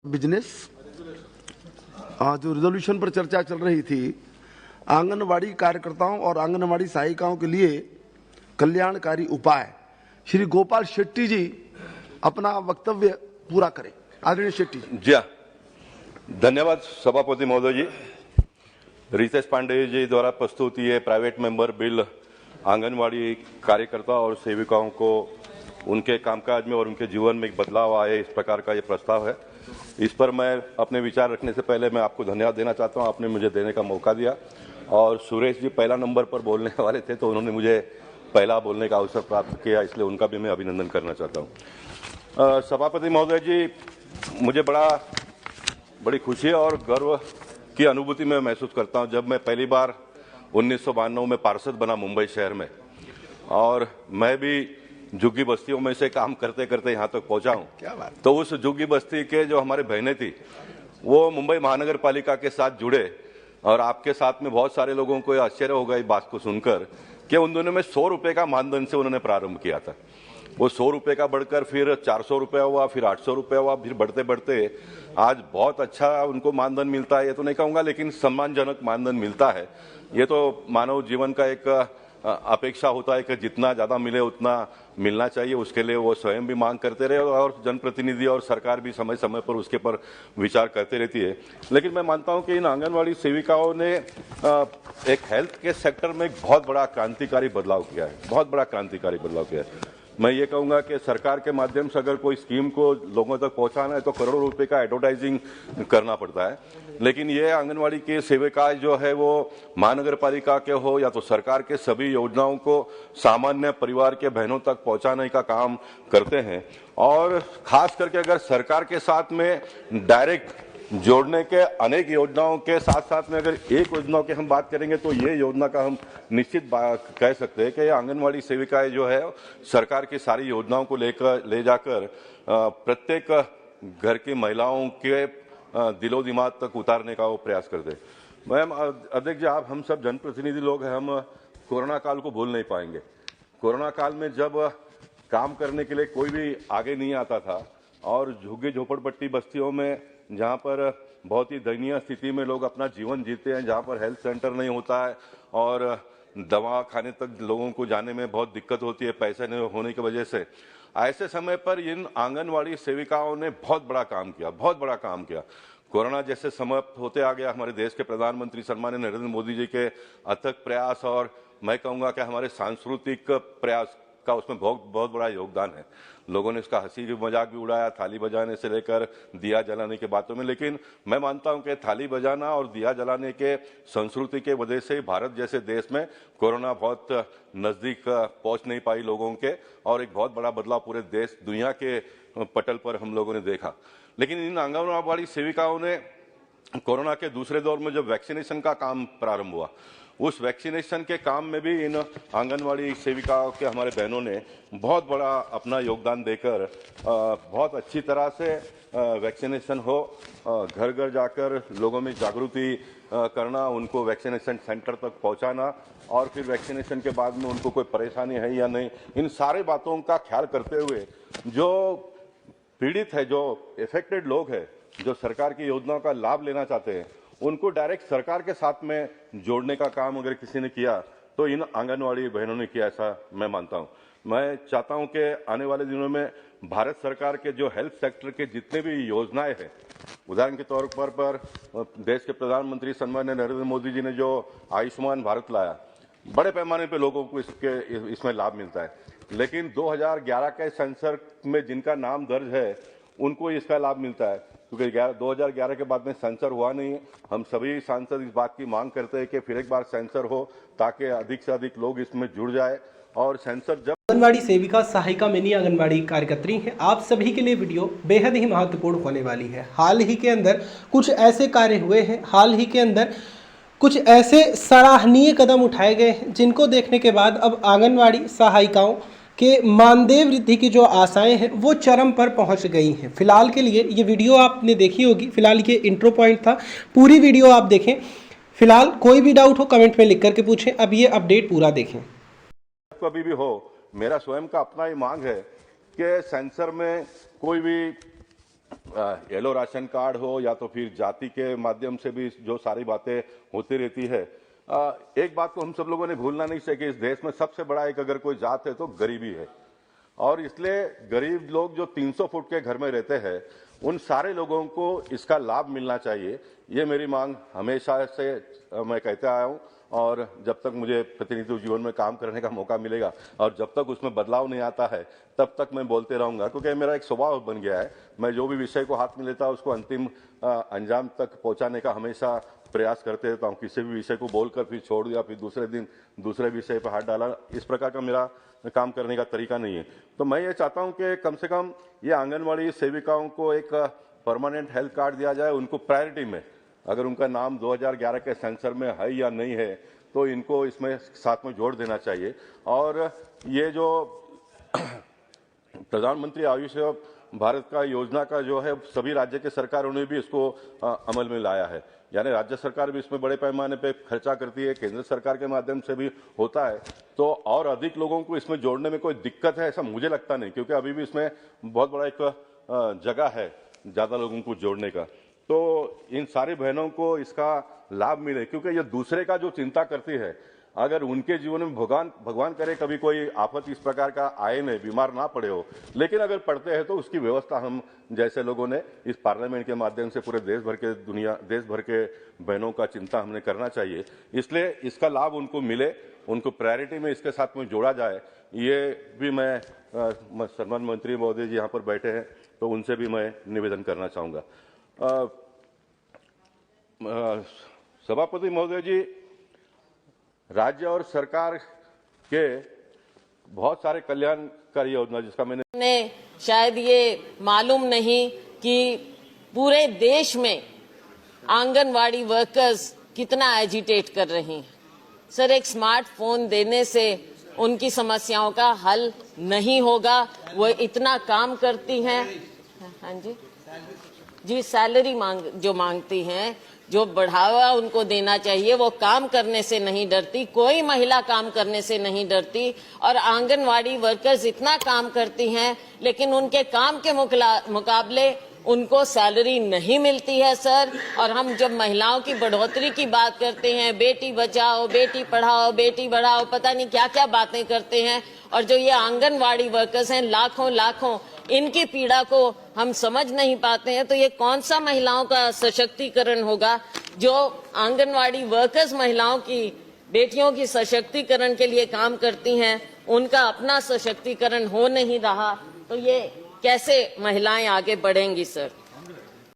Business जो resolution पर चर्चा चल रही थी, आंगनवाड़ी कार्यकर्ताओं और आंगनवाड़ी सहायिकाओं के लिए कल्याणकारी उपाय, श्री गोपाल शेट्टी जी अपना वक्तव्य पूरा करें। आदरणीय शेट्टी जी। जी हाँ, धन्यवाद सभापति महोदय जी। रितेश पांडे जी द्वारा प्रस्तुत ये प्राइवेट मेंबर बिल आंगनवाड़ी कार्यकर्ता और सेविकाओं को उनके कामकाज में और उनके जीवन में एक बदलाव आए, इस प्रकार का ये प्रस्ताव है। इस पर मैं अपने विचार रखने से पहले मैं आपको धन्यवाद देना चाहता हूँ, आपने मुझे देने का मौका दिया। और सुरेश जी पहला नंबर पर बोलने वाले थे तो उन्होंने मुझे पहला बोलने का अवसर प्राप्त किया, इसलिए उनका भी मैं अभिनंदन करना चाहता हूँ। सभापति महोदय जी, मुझे बड़ी खुशी और गर्व की अनुभूति में महसूस करता हूँ जब मैं पहली बार 1992 में पार्षद बना मुंबई शहर में, और मैं भी झुग्गी बस्तियों में से काम करते करते यहाँ तक पहुँचा हूँ। क्या बात। तो उस झुग्गी बस्ती के जो हमारे बहनें थी वो मुंबई महानगर पालिका के साथ जुड़े, और आपके साथ में बहुत सारे लोगों को आश्चर्य होगा इस बात को सुनकर कि उन दोनों में 100 रुपए का मानधन से उन्होंने प्रारंभ किया था। वो 100 रुपए का बढ़कर फिर 400 रुपया हुआ, फिर 800 रुपया हुआ, फिर बढ़ते बढ़ते आज बहुत अच्छा उनको मानधन मिलता है। ये तो नहीं कहूँगा, लेकिन सम्मानजनक मानधन मिलता है। ये तो मानव जीवन का एक अपेक्षा होता है कि जितना ज़्यादा मिले उतना मिलना चाहिए, उसके लिए वो स्वयं भी मांग करते रहे और जनप्रतिनिधि और सरकार भी समय समय पर उसके पर विचार करते रहती है। लेकिन मैं मानता हूं कि इन आंगनवाड़ी सेविकाओं ने एक हेल्थ के सेक्टर में एक बहुत बड़ा क्रांतिकारी बदलाव किया है, बहुत बड़ा क्रांतिकारी बदलाव किया है। मैं ये कहूंगा कि सरकार के माध्यम से अगर कोई स्कीम को लोगों तक पहुंचाना है तो करोड़ों रुपए का एडवर्टाइजिंग करना पड़ता है, लेकिन ये आंगनवाड़ी के सेविका जो है वो महानगर पालिका के हो या तो सरकार के सभी योजनाओं को सामान्य परिवार के बहनों तक पहुंचाने का काम करते हैं। और खास करके अगर सरकार के साथ में डायरेक्ट जोड़ने के अनेक योजनाओं के साथ साथ में अगर एक योजना की हम बात करेंगे तो ये योजना का हम निश्चित कह सकते हैं कि ये आंगनवाड़ी सेविकाएं जो है सरकार की सारी योजनाओं को ले जाकर प्रत्येक घर की महिलाओं के दिलो दिमाग तक उतारने का वो प्रयास करते हैं। मैम अध्यक्ष जी, आप हम सब जनप्रतिनिधि लोग हैं, हम कोरोना काल को भूल नहीं पाएंगे। कोरोना काल में जब काम करने के लिए कोई भी आगे नहीं आता था और झुग्गी झोपड़पट्टी बस्तियों में जहाँ पर बहुत ही दयनीय स्थिति में लोग अपना जीवन जीते हैं, जहाँ पर हेल्थ सेंटर नहीं होता है और दवा खाने तक लोगों को जाने में बहुत दिक्कत होती है पैसे नहीं होने की वजह से, ऐसे समय पर इन आंगनवाड़ी सेविकाओं ने बहुत बड़ा काम किया, बहुत बड़ा काम किया। कोरोना जैसे समाप्त होते आ गया, हमारे देश के प्रधानमंत्री सम्माननीय नरेंद्र मोदी जी के अथक प्रयास और मैं कहूँगा कि हमारे सांस्कृतिक प्रयास का उसमें बहुत बड़ा योगदान है। लोगों ने इसका हंसी मजाक भी उड़ाया, थाली बजाने से लेकर दिया जलाने के बातों में, लेकिन मैं मानता हूं कि थाली बजाना और दिया जलाने के संस्कृति के वजह से भारत जैसे देश में कोरोना बहुत नजदीक पहुंच नहीं पाई लोगों के, और एक बहुत बड़ा बदलाव पूरे देश दुनिया के पटल पर हम लोगों ने देखा। लेकिन इन आंगनवाड़ी सेविकाओं ने कोरोना के दूसरे दौर में जब वैक्सीनेशन का काम प्रारंभ हुआ, उस वैक्सीनेशन के काम में भी इन आंगनवाड़ी सेविकाओं के हमारे बहनों ने बहुत बड़ा अपना योगदान देकर बहुत अच्छी तरह से वैक्सीनेशन हो, घर घर जाकर लोगों में जागृति करना, उनको वैक्सीनेशन सेंटर तक पहुंचाना और फिर वैक्सीनेशन के बाद में उनको कोई परेशानी है या नहीं, इन सारे बातों का ख्याल करते हुए जो पीड़ित है, जो इफेक्टेड लोग हैं, जो सरकार की योजनाओं का लाभ लेना चाहते हैं, उनको डायरेक्ट सरकार के साथ में जोड़ने का काम अगर किसी ने किया तो इन आंगनवाड़ी बहनों ने किया, ऐसा मैं मानता हूं। मैं चाहता हूं कि आने वाले दिनों में भारत सरकार के जो हेल्थ सेक्टर के जितने भी योजनाएं हैं, उदाहरण के तौर पर देश के प्रधानमंत्री सम्माननीय नरेंद्र मोदी जी ने जो आयुष्मान भारत लाया, बड़े पैमाने पर लोगों को इसमें लाभ मिलता है, लेकिन 2011 के सेंसर में जिनका नाम दर्ज है उनको इसका लाभ मिलता है, क्योंकि 2011 के बाद में सेंसर हुआ नहीं है। हम सभी सांसद इस बात की मांग करते हैं कि फिर एक बार सेंसर हो ताकि अधिक से अधिक लोग इसमें जुड़ जाए। और सेंसर जब आंगनवाड़ी सेविका सहायिका मिनी आंगनवाड़ी कार्यकर्त्री हैं, आप सभी के लिए वीडियो बेहद ही महत्वपूर्ण होने वाली है। हाल ही के अंदर कुछ ऐसे कार्य हुए हैं, हाल ही के अंदर कुछ ऐसे सराहनीय कदम उठाए गए हैं जिनको देखने के बाद अब आंगनवाड़ी सहायिकाओं कि मानदेय वृद्धि की जो आशाएं हैं वो चरम पर पहुंच गई हैं। फिलहाल के लिए ये वीडियो आपने देखी होगी, फिलहाल ये इंट्रो पॉइंट था, पूरी वीडियो आप देखें। फिलहाल कोई भी डाउट हो कमेंट में लिख करके पूछें, अब ये अपडेट पूरा देखें। कभी भी हो, मेरा स्वयं का अपना ही मांग है कि सेंसर में कोई भी येलो राशन कार्ड हो या तो फिर जाति के माध्यम से भी जो सारी बातें होती रहती है, एक बात तो हम सब लोगों ने भूलना नहीं चाहिए कि इस देश में सबसे बड़ा एक अगर कोई जात है तो गरीबी है। और इसलिए गरीब लोग जो 300 फुट के घर में रहते हैं उन सारे लोगों को इसका लाभ मिलना चाहिए। ये मेरी मांग हमेशा से मैं कहता आया हूं और जब तक मुझे प्रतिनिधि जीवन में काम करने का मौका मिलेगा और जब तक उसमें बदलाव नहीं आता है तब तक मैं बोलते रहूंगा, क्योंकि मेरा एक स्वभाव बन गया है। मैं जो भी विषय को हाथ में लेता हूं उसको अंतिम अंजाम तक पहुंचाने का हमेशा प्रयास करते रहता हूं। किसी भी विषय को बोलकर फिर छोड़ दिया, फिर दूसरे दिन दूसरे विषय पर हाथ डाला, इस प्रकार का मेरा काम करने का तरीका नहीं है। तो मैं ये चाहता हूं कि कम से कम ये आंगनवाड़ी सेविकाओं को एक परमानेंट हेल्थ कार्ड दिया जाए, उनको प्रायोरिटी में। अगर उनका नाम 2011 के सेंसर में है या नहीं है तो इनको इसमें साथ में जोड़ देना चाहिए। और ये जो प्रधानमंत्री आयुष्मान भारत का योजना का जो है सभी राज्य के सरकारों ने भी इसको अमल में लाया है, यानी राज्य सरकार भी इसमें बड़े पैमाने पे खर्चा करती है, केंद्र सरकार के माध्यम से भी होता है। तो और अधिक लोगों को इसमें जोड़ने में कोई दिक्कत है ऐसा मुझे लगता नहीं, क्योंकि अभी भी इसमें बहुत बड़ा एक जगह है ज्यादा लोगों को जोड़ने का। तो इन सारी बहनों को इसका लाभ मिले, क्योंकि ये दूसरे का जो चिंता करती है, अगर उनके जीवन में भगवान करे कभी कोई आफत इस प्रकार का आए नहीं, बीमार ना पड़े हो, लेकिन अगर पड़ते हैं तो उसकी व्यवस्था हम जैसे लोगों ने इस पार्लियामेंट के माध्यम से पूरे देश भर के बहनों का चिंता हमने करना चाहिए। इसलिए इसका लाभ उनको मिले, उनको प्रायोरिटी में इसके साथ में जोड़ा जाए। ये भी मैं सम्मान मंत्री महोदय जी यहाँ पर बैठे हैं तो उनसे भी मैं निवेदन करना चाहूंगा। सभापति महोदय जी, राज्य और सरकार के बहुत सारे कल्याणकारी योजना जिसका मैंने शायद ये मालूम नहीं कि पूरे देश में आंगनवाड़ी वर्कर्स कितना एजिटेट कर रही हैं। सर, एक स्मार्टफोन देने से उनकी समस्याओं का हल नहीं होगा। वो इतना काम करती हैं। हाँ जी, सैलरी मांगती हैं, जो बढ़ावा उनको देना चाहिए, वो काम करने से नहीं डरती। कोई महिला काम करने से नहीं डरती और आंगनवाड़ी वर्कर्स इतना काम करती हैं, लेकिन उनके काम के मुकाबले उनको सैलरी नहीं मिलती है सर। और हम जब महिलाओं की बढ़ोतरी की बात करते हैं, बेटी बचाओ, बेटी पढ़ाओ, बेटी बढ़ाओ, पता नहीं क्या क्या बातें करते हैं, और जो ये आंगनवाड़ी वर्कर्स हैं लाखों, इनकी पीड़ा को हम समझ नहीं पाते हैं। तो ये कौन सा महिलाओं का सशक्तिकरण होगा? जो आंगनवाड़ी वर्कर्स महिलाओं की, बेटियों की सशक्तिकरण के लिए काम करती हैं, उनका अपना सशक्तिकरण हो नहीं रहा, तो ये कैसे महिलाएं आगे बढ़ेंगी सर?